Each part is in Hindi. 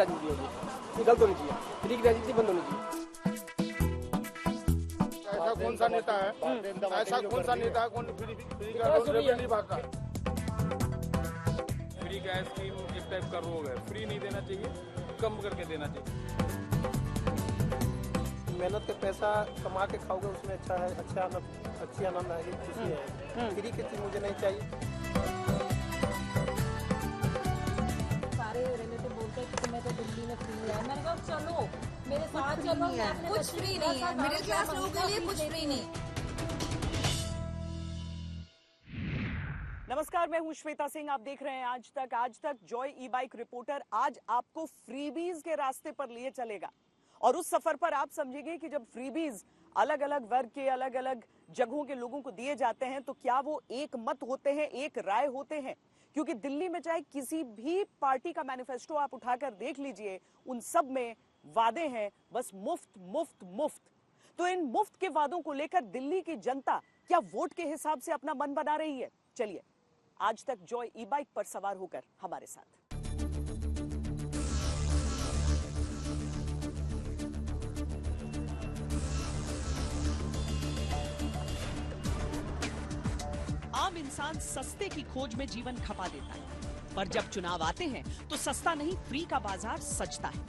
राजनीति होगी, ये गलत होनी चाहिए, फ्री की राजनीति बंद होनी चाहिए। ऐसा कौन सा नेता है, ऐसा कौन सा नेता है कौन फ्री का रेवेन्यू नहीं बांटता? फ्री गैस स्कीम एक टाइप का रोग है, फ्री नहीं देना चाहिए, कम करके देना चाहिए। मेहनत का पैसा कमा के खाओगे उसमें अच्छा है, अच्छी आनंद आएगी, खुशी है। फ्री की चीज मुझे नहीं चाहिए। सारे रिलेटिव बोलते हैं कि तुम्हें तो दिल्ली में फ्री है, मैंने कहा चलो मेरे साथ चलो, कुछ फ्री नहीं है, मिडिल क्लास लोगों के लिए कुछ फ्री नहीं। नमस्कार, मैं हूं श्वेता सिंह। आप देख रहे हैं आज तक जॉय ई बाइक रिपोर्टर आज आपको फ्रीबीज के रास्ते पर लिए चलेगा। और उस सफर पर आप समझेंगे कि जब फ्रीबीज अलग अलग वर्ग के अलग अलग जगहों के लोगों को दिए जाते हैं तो क्या वो एक मत होते हैं, एक राय होते हैं? क्योंकि दिल्ली में चाहे किसी भी पार्टी का मैनिफेस्टो आप उठाकर देख लीजिए, उन सब में वादे हैं, बस मुफ्त मुफ्त मुफ्त। तो इन मुफ्त के वादों को लेकर दिल्ली की जनता क्या वोट के हिसाब से अपना मन बना रही है? चलिए आज तक जॉय ई बाइक पर सवार होकर हमारे साथ। आम इंसान सस्ते की खोज में जीवन खपा देता है, पर जब चुनाव आते हैं तो सस्ता नहीं फ्री का बाजार सजता है।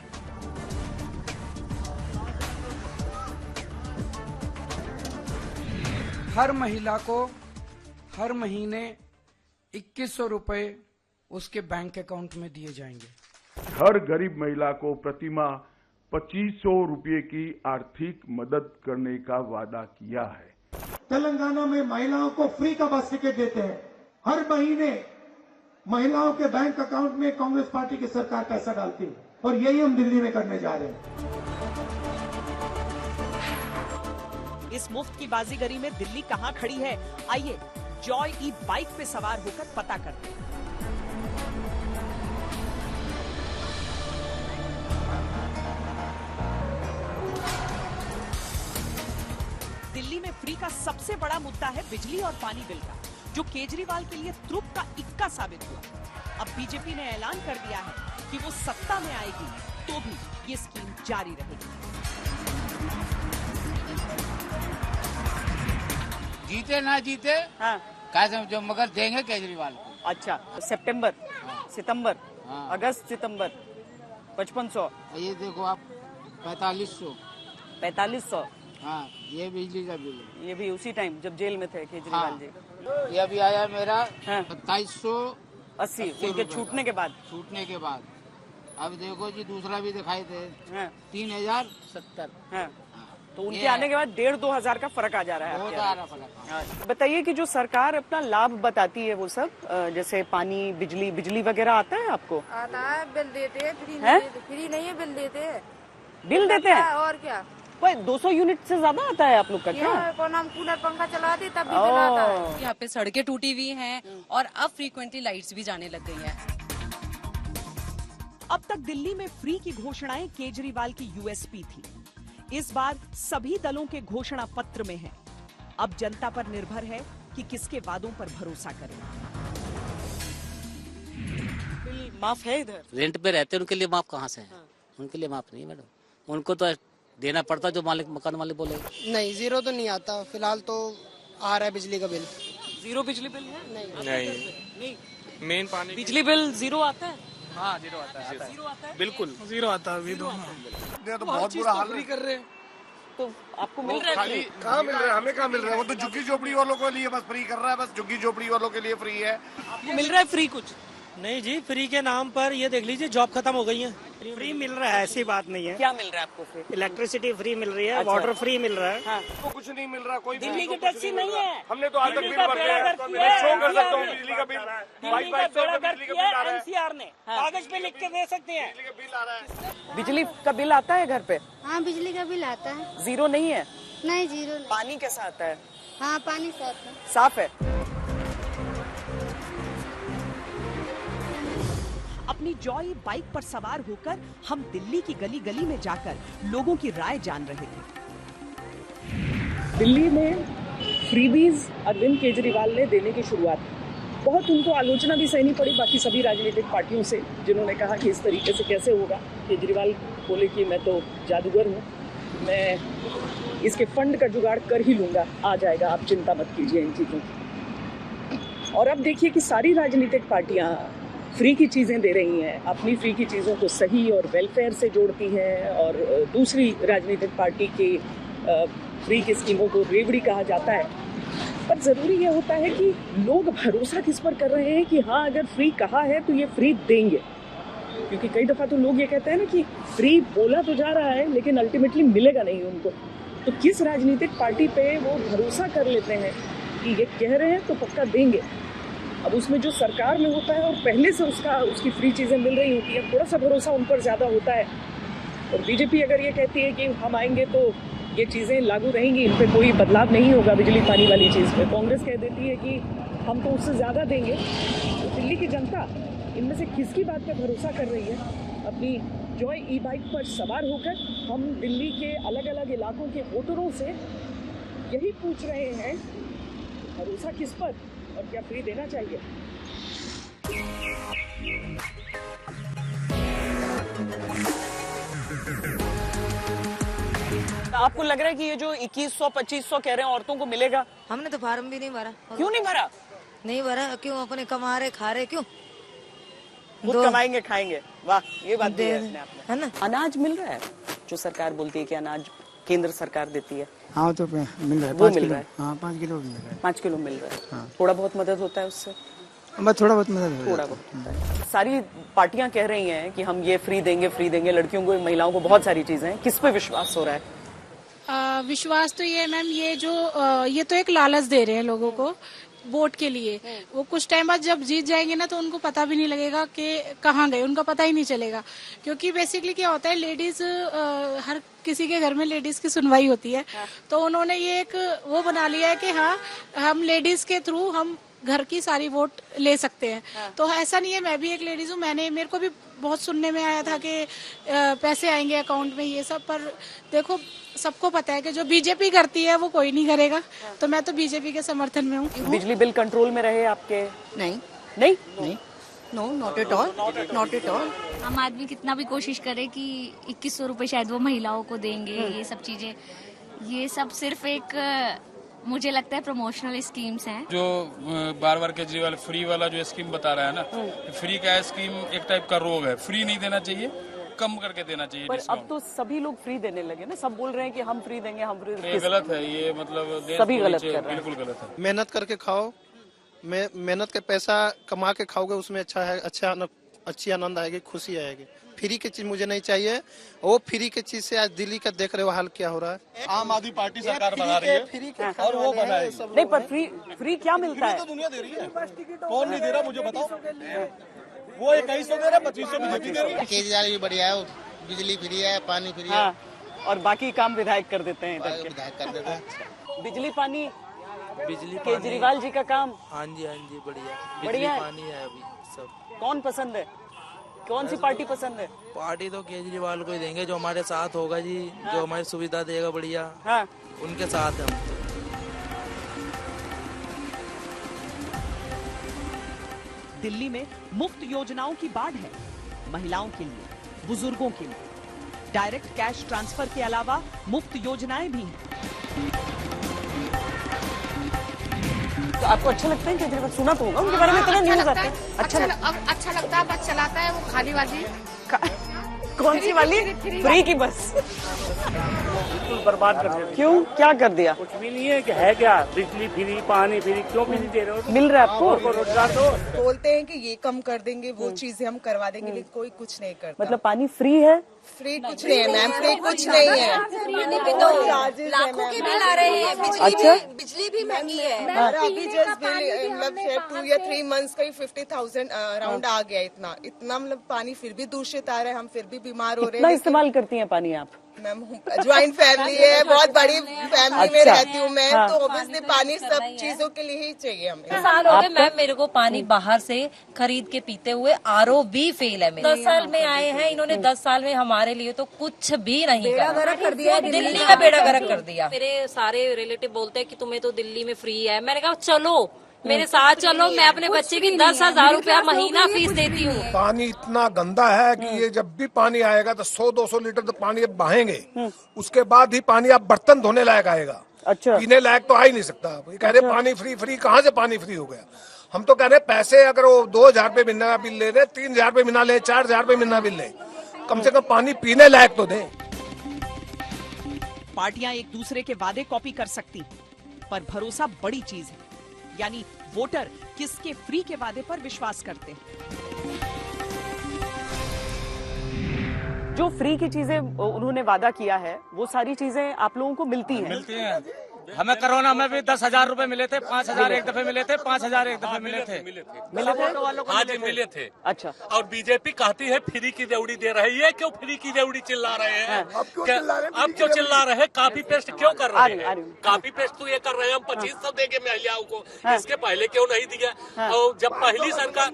हर महिला को हर महीने 2100 रुपए उसके बैंक अकाउंट में दिए जाएंगे। हर गरीब महिला को प्रतिमाह 2500 रुपये की आर्थिक मदद करने का वादा किया है। तेलंगाना में महिलाओं को फ्री का बस टिकट देते हैं। हर महीने महिलाओं के बैंक अकाउंट में कांग्रेस पार्टी की सरकार पैसा डालती है और यही हम दिल्ली में करने जा रहे हैं। इस मुफ्त की बाजीगरी में दिल्ली कहां खड़ी है, आइए जॉय ई बाइक पे सवार होकर पता करते हैं। दिल्ली में फ्री का सबसे बड़ा मुद्दा है बिजली और पानी बिल का, जो केजरीवाल के लिए तुरुप का इक्का साबित हुआ। अब बीजेपी ने ऐलान कर दिया है कि वो सत्ता में आएगी तो भी ये स्कीम जारी रहेगी। जीते ना जीते, हाँ, कैसे जो मगर देंगे केजरीवाल को। अच्छा, सितंबर, सितंबर, अगस्त, सितंबर 5500। ये देखो आप 4500। 4500। हाँ, ये बिजली का बिल, ये भी उसी टाइम जब जेल में थे केजरीवाल। हाँ, जी। ये अभी आया मेरा 2780 उनके छूटने के बाद। अब देखो जी दूसरा भी दिखाई दे, 3070। हाँ। तो उनके आने के बाद 1,500-2 हजार का फर्क आ जा रहा है। बहुत आ रहा फर्क। बताइए कि जो सरकार अपना लाभ बताती है वो सब, जैसे पानी, बिजली वगैरह आता है आपको? आता है, बिल देते हैं, फ्री नहीं है, बिल देते हैं। बिल देते हैं और क्या? कोई 200 यूनिट से ज्यादा आता है आप लोग का क्या? हम कूलर पंखा चलाते तब भी बिल आता है। यहाँ पे सड़कें टूटी हुई हैं और अब फ्रीक्वेंटली लाइट्स भी जाने लग गई हैं। अब तक दिल्ली में फ्री की घोषणाएं केजरीवाल की यूएसपी थी। इस बार सभी दलों के घोषणा पत्र में है। अब जनता पर निर्भर है कि किसके वादों पर भरोसा करें। बिल माफ है इधर? रेंट पे रहते हैं उनके लिए माफ कहाँ से है? हाँ। उनके लिए माफ नहीं मैडम, उनको तो देना पड़ता जो मालिक मकान मालिक बोले। नहीं, जीरो तो नहीं आता फिलहाल, तो आ रहा है बिजली का बिल। जीरो बिजली बिल है? नहीं। मेन पानी बिजली बिल जीरो आता है? हाँ, जीरो आता है। जीरो आता है, बिल्कुल जीरो आता है। तो बहुत बुरा हाल कर रहे हैं। तो आपको मिल रहा है? कहाँ मिल रहा है? हमें कहाँ मिल रहा है? वो तो झुग्गी झोपड़ी वालों के लिए बस फ्री कर रहा है, बस झुग्गी झोपड़ी वालों के लिए फ्री है। आपको मिल रहा है फ्री कुछ? नहीं जी, फ्री के नाम पर ये देख लीजिए जॉब खत्म हो गई है। फ्री मिल रहा है, ऐसी बात नहीं है। क्या मिल रहा है आपको फ्री? इलेक्ट्रिसिटी फ्री मिल रही है, वाटर फ्री मिल रहा है। हाँ। तो कुछ नहीं मिल रहा, कोई दिल्ली की टैक्सी नहीं है। हमने तो आज तक बिल भर दिया है। मैं शो कर सकता हूँ बिजली का बिल, 2200 का बिजली का बिल आ रहा है। एनसीआर ने कागज पे लिख के दे सकते हैं। बिजली का बिल आ रहा है। बिजली का बिल आता है घर पे? हाँ, बिजली का बिल आता है। जीरो नहीं है? नहीं, जीरो नहीं। पानी कैसा आता है? हाँ, पानी साफ है। साफ है। अपनी जॉय बाइक पर सवार होकर हम दिल्ली की गली गली में जाकर लोगों की राय जान रहे थे। दिल्ली में फ्रीबीज अरविंद केजरीवाल ने देने की शुरुआत की। बहुत उनको आलोचना भी सहनी पड़ी बाकी सभी राजनीतिक पार्टियों से, जिन्होंने कहा कि इस तरीके से कैसे होगा। केजरीवाल बोले कि मैं तो जादूगर हूँ, मैं इसके फंड का जुगाड़ कर ही लूँगा, आ जाएगा, आप चिंता मत कीजिए इन चीज़ों की। और अब देखिए कि सारी राजनीतिक पार्टियाँ फ्री की चीज़ें दे रही हैं, अपनी फ्री की चीज़ों को सही और वेलफेयर से जोड़ती हैं, और दूसरी राजनीतिक पार्टी की फ्री की स्कीमों को रेवड़ी कहा जाता है। पर ज़रूरी ये होता है कि लोग भरोसा किस पर कर रहे हैं कि हाँ, अगर फ्री कहा है तो ये फ्री देंगे। क्योंकि कई दफ़ा तो लोग ये कहते हैं ना कि फ्री बोला तो जा रहा है लेकिन अल्टीमेटली मिलेगा नहीं उनको। तो किस राजनीतिक पार्टी पे वो भरोसा कर लेते हैं कि ये कह रहे हैं तो पक्का देंगे। अब उसमें जो सरकार में होता है और पहले से उसकी फ्री चीज़ें मिल रही होती हैं, थोड़ा सा भरोसा उन पर ज़्यादा होता है। और बीजेपी अगर ये कहती है कि हम आएंगे तो ये चीज़ें लागू रहेंगी, इन पर कोई बदलाव नहीं होगा बिजली पानी वाली चीज़ पे, कांग्रेस कह देती है कि हम तो उससे ज़्यादा देंगे, तो दिल्ली की जनता इनमें से किसकी बात पे भरोसा कर रही है? अपनी जॉय ई बाइक पर सवार होकर हम दिल्ली के अलग अलग इलाकों के वोटरों से यही पूछ रहे हैं, भरोसा किस पर और क्या फ्री देना चाहिए? आपको लग रहा है कि ये जो 2100-2500 कह रहे हैं औरतों को मिलेगा? हमने तो फार्म भी नहीं भरा। क्यों नहीं भरा? नहीं भरा, क्यों? अपने कमा रहे खा रहे, क्यों? खुद कमाएंगे खाएंगे। वाह, ये बात है है ना। अनाज मिल रहा है जो सरकार बोलती है कि अनाज केंद्र सरकार देती है। हाँ तो मिल रहा है, वो मिल रहा है। हाँ 5 किलो मिल रहा है। 5 किलो मिल रहा है। हाँ। थोड़ा बहुत मदद होता है उससे? बस थोड़ा बहुत मदद, थोड़ा बहुत होता है। सारी पार्टियां कह रही हैं कि हम ये फ्री देंगे, लड़कियों को, महिलाओं को, बहुत सारी चीजें हैं। किस पे विश्वास हो रहा है? विश्वास तो ये है मैम, ये तो एक लालच दे रहे हैं लोगों को वोट के लिए। वो कुछ टाइम बाद जब जीत जाएंगे ना तो उनको पता भी नहीं लगेगा कि कहाँ गए, उनका पता ही नहीं चलेगा। क्योंकि बेसिकली क्या होता है, लेडीज हर किसी के घर में लेडीज की सुनवाई होती है। तो उन्होंने ये एक वो बना लिया है कि हाँ, हम लेडीज के थ्रू हम घर की सारी वोट ले सकते हैं। तो ऐसा नहीं है, मैं भी एक लेडीज हूँ, मेरे को भी बहुत सुनने में आया था कि पैसे आएंगे अकाउंट में, ये सब। पर देखो, सबको पता है कि जो बीजेपी करती है वो कोई नहीं करेगा। तो मैं तो बीजेपी के समर्थन में हूँ। बिजली बिल कंट्रोल में रहे आपके? नहीं, no, not at all, not at all. आम आदमी कितना भी कोशिश करे कि 2100 रुपए शायद वो महिलाओं को देंगे, ये सब चीजें, ये सब सिर्फ एक मुझे लगता है प्रमोशनल स्कीम्स हैं। जो बार केजरीवाल फ्री वाला जो स्कीम बता रहा है ना, फ्री का स्कीम एक टाइप का रोग है। फ्री नहीं देना चाहिए, कम करके देना चाहिए। पर अब तो सभी लोग फ्री देने लगे ना, सब बोल रहे हैं कि हम फ्री देंगे, हम फ्री। ये गलत है, ये मतलब सभी गलत कर रहे हैं। बिल्कुल गलत है। मेहनत करके खाओ, मेहनत के पैसा कमा के खाओगे, उसमें अच्छी आनंद आएगी, खुशी आएगी। फ्री की चीज मुझे नहीं चाहिए। वो फ्री की चीज से आज दिल्ली का देख रहे हो हाल क्या हो रहा है। आम आदमी पार्टी सरकार बना रही है, फ्री के और वो बनाएगी। नहीं, पर फ्री क्या मिलता है? तो दुनिया दे रही है, कौन नहीं दे रहा मुझे बताओ। वो 2100 दे रहा, 2500 बीजेपी दे रही है। केजरीवाल भी बढ़िया है, बिजली फ्री है, पानी फ्री है। और बाकी काम विधायक कर देते हैं। विधायक कर देते हैं। बिजली पानी केजरीवाल जी का काम। हाँ जी बढ़िया है। पानी है अभी सब। कौन पसंद है? कौन सी पार्टी पसंद है? पार्टी तो केजरीवाल को ही देंगे, जो हमारे साथ होगा जी। जो हमारी सुविधा देगा बढ़िया। उनके साथ हम। दिल्ली में मुफ्त योजनाओं की बाढ़ है, महिलाओं के लिए, बुजुर्गों के लिए। डायरेक्ट कैश ट्रांसफर के अलावा मुफ्त योजनाएं भी हैं। तो आपको अच्छा लगता है केजरीवाल? सुना तो होगा उनके बारे में, इतना न्यूज़ आते हैं। अच्छा लगता है, बस चलाता है वो खाली वाली। कौन सी वाली? फ्री की बस। बिल्कुल बर्बाद कर दिया। क्यों? क्या कर दिया? कुछ भी नहीं है। है क्या? बिजली फ्री, पानी फ्री, क्यों फ्री दे रहे हो? मिल रहा है आपको? रोजगार तो बोलते हैं कि ये कम कर देंगे, वो चीजें हम करवा देंगे, लेकिन कोई कुछ नहीं करता। मतलब पानी फ्री है? फ्री कुछ नहीं है मैम, फ्री कुछ नहीं है। पानी पे तो लाखों के बिल आ रहे हैं। बिजली भी महंगी है। हमारा अभी जस्ट बिल मतलब 2 या 3 मंथ्स का ही 50,000 अराउंड आ गया। इतना मतलब पानी फिर भी दूषित आ रहा है, हम फिर भी बीमार हो रहे हैं। कितना इस्तेमाल करती हैं पानी आप? मैम ज्वाइंट फैमिली है, बहुत बड़ी फैमिली में रहती हूँ मैं। तो ऑब्वियसली पानी सब चीजों के लिए ही चाहिए हमें। साल हो गए मैम मेरे को पानी बाहर से खरीद के पीते हुए। RO भी फेल है मेरे। 10 साल में आए हैं इन्होंने, 10 साल में हमारे लिए तो कुछ भी नहीं बेड़ा गर्क कर दिया, दिल्ली का बेड़ा गर्क कर दिया। मेरे सारे रिलेटिव बोलते हैं कि तुम्हें तो दिल्ली में फ्री है। मैंने कहा चलो मेरे साथ चलो, मैं अपने बच्चे की 10,000 रुपया महीना फीस देती हूँ। पानी इतना गंदा है कि ये जब भी पानी आएगा तो 100-200 लीटर तो पानी अब बहाएंगे, उसके बाद ही पानी अब बर्तन धोने लायक आएगा। अच्छा, पीने लायक तो आ ही नहीं सकता। ये कह रहे पानी फ्री, कहाँ से पानी फ्री हो गया? हम तो कह रहे पैसे अगर वो 2,000 रुपये महीना का बिल ले रहे, 3,000 रुपये महीना ले, 4,000 रुपये महीना बिल ले, कम से कम पानी पीने लायक तो दें। पार्टियां एक दूसरे के वादे कॉपी कर सकती, पर भरोसा बड़ी चीज है। यानी वोटर किसके फ्री के वादे पर विश्वास करते हैं। जो फ्री की चीजें उन्होंने वादा किया है, वो सारी चीजें आप लोगों को मिलती हैं। हमें कोरोना में भी 10,000 रुपए मिले थे, 5,000 एक दफे मिले थे, 5,000 एक दफे मिले थे। हाँ जी मिले थे। अच्छा, और बीजेपी कहती है फ्री की रेवड़ी दे रही है, क्यों फ्री की रेवड़ी चिल्ला रहे हैं? अब क्यों चिल्ला रहे हैं? कॉपी पेस्ट क्यों कर रहे हैं? कॉपी पेस्ट तो ये कर रहे हैं, हम 2500 देंगे महिलाओं को, इसके पहले क्यों नहीं दिया? और जब पहली सरकार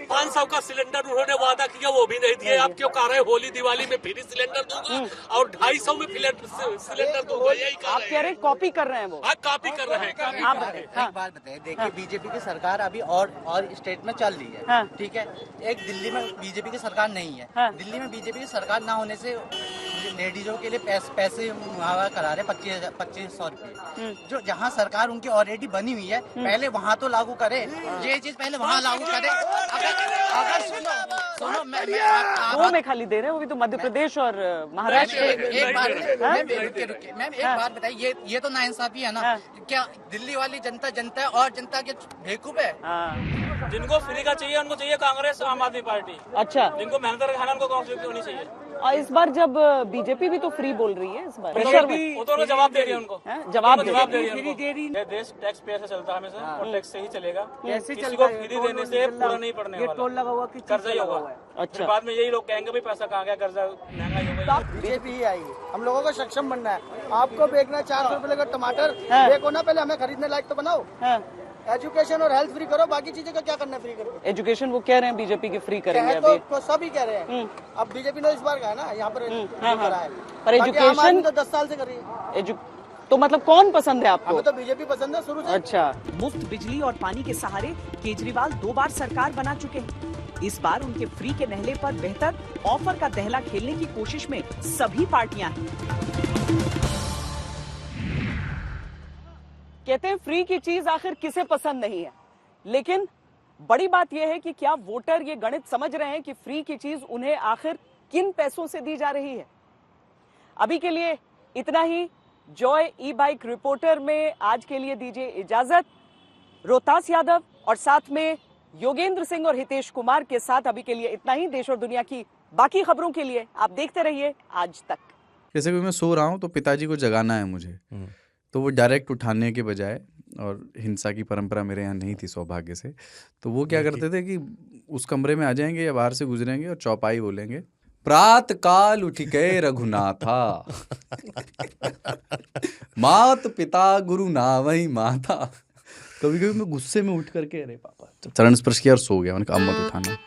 500 का सिलेंडर उन्होंने वादा किया, वो भी नहीं दिए। आप क्यों कह रहे हैं होली दिवाली में फ्री सिलेंडर दूंगा और 250 में सिलेंडर दूंगा? यही आप कह रहे हैं कॉपी कर रहे हैं वो। हाँ, कॉपी कर रहे हैं। एक बात बताइए, देखिए बीजेपी की सरकार अभी और स्टेट में चल रही है, ठीक है। एक दिल्ली में बीजेपी की सरकार नहीं है। दिल्ली में बीजेपी की सरकार ना होने से लेडीजों के लिए पैसे मुहैया करा रहे 2500 रुपए, जो जहाँ सरकार उनकी ऑलरेडी बनी हुई है, पहले वहाँ तो लागू करे ये चीज, पहले वहाँ लागू करे। अगर सुनो दो में खाली दे रहे हैं, वो भी तो मध्य प्रदेश और महाराष्ट्र। एक बात बताइए, ये तो नाइंसाफी है ना? क्या दिल्ली वाली जनता है और जनता के बेवकूफ है? जिनको फ्री का चाहिए उनको चाहिए कांग्रेस, आम आदमी पार्टी। अच्छा, जिनको मेहनत करके खाना उनको कांग्रेस होनी चाहिए। और इस बार जब बीजेपी भी तो फ्री बोल रही है, इस बार वो दोनों जवाब दे रही है उनको। जवाब दे रही है। देश टैक्स पेयर से चलता है हमेशा, और टैक्स से ही चलेगा। किसी को फ्री देने से पूरा नहीं पड़ने वाला। टोल लगा हुआ, कर्जा ही होगा। अच्छा, बाद में यही लोग कहेंगे भाई पैसा कहाँ गया, कर्जा महंगाई हो गई। बीजेपी ही आएगी, हम लोगों को सक्षम बनना है। आपको बेचना 400 रुपए का टमाटर देखो ना, पहले हमें खरीदने लायक तो बनाओ। एजुकेशन और हेल्थ फ्री करो, बाकी चीजें का क्या करना है फ्री करके? एजुकेशन वो कह रहे हैं बीजेपी की फ्री करेंगे अभी, तो सभी कह रहे हैं। अब बीजेपी ने इस बार कहा ना यहाँ पर करा है, पर एजुकेशन तो 10 साल से कर रही है। तो मतलब कौन पसंद है आपको? हमें तो बीजेपी पसंद है शुरू से। अच्छा, मुफ्त बिजली और पानी के सहारे केजरीवाल 2 बार सरकार बना चुके हैं। इस बार उनके फ्री के नहले पर बेहतर ऑफर का दहला खेलने की कोशिश में सभी पार्टियां हैं। कहते हैं फ्री की चीज आखिर किसे पसंद नहीं है, लेकिन बड़ी बात यह है कि क्या वोटर ये गणित समझ रहे हैं कि फ्री की चीज उन्हें आखिर किन पैसों से दी जा रही है। अभी के लिए इतना ही। जॉय ई बाइक रिपोर्टर में आज के लिए दीजिए इजाजत। रोहतास यादव और साथ में योगेंद्र सिंह और हितेश कुमार के साथ अभी के लिए इतना ही। देश और दुनिया की बाकी खबरों के लिए आप देखते रहिए आज तक। जैसे कि मैं सो रहा हूँ तो पिताजी को जगाना है मुझे, तो वो डायरेक्ट उठाने के बजाय, और हिंसा की परंपरा मेरे यहाँ नहीं थी सौभाग्य से, तो वो क्या करते थे कि उस कमरे में आ जाएंगे या बाहर से गुजरेंगे और चौपाई बोलेंगे, प्रात काल उठ गए रघुनाथा, मात पिता गुरु नावई माता। कभी कभी मैं गुस्से में उठ करके अरे पापा चरण स्पर्श किया और सो गया, उनका अम्मत उठाना।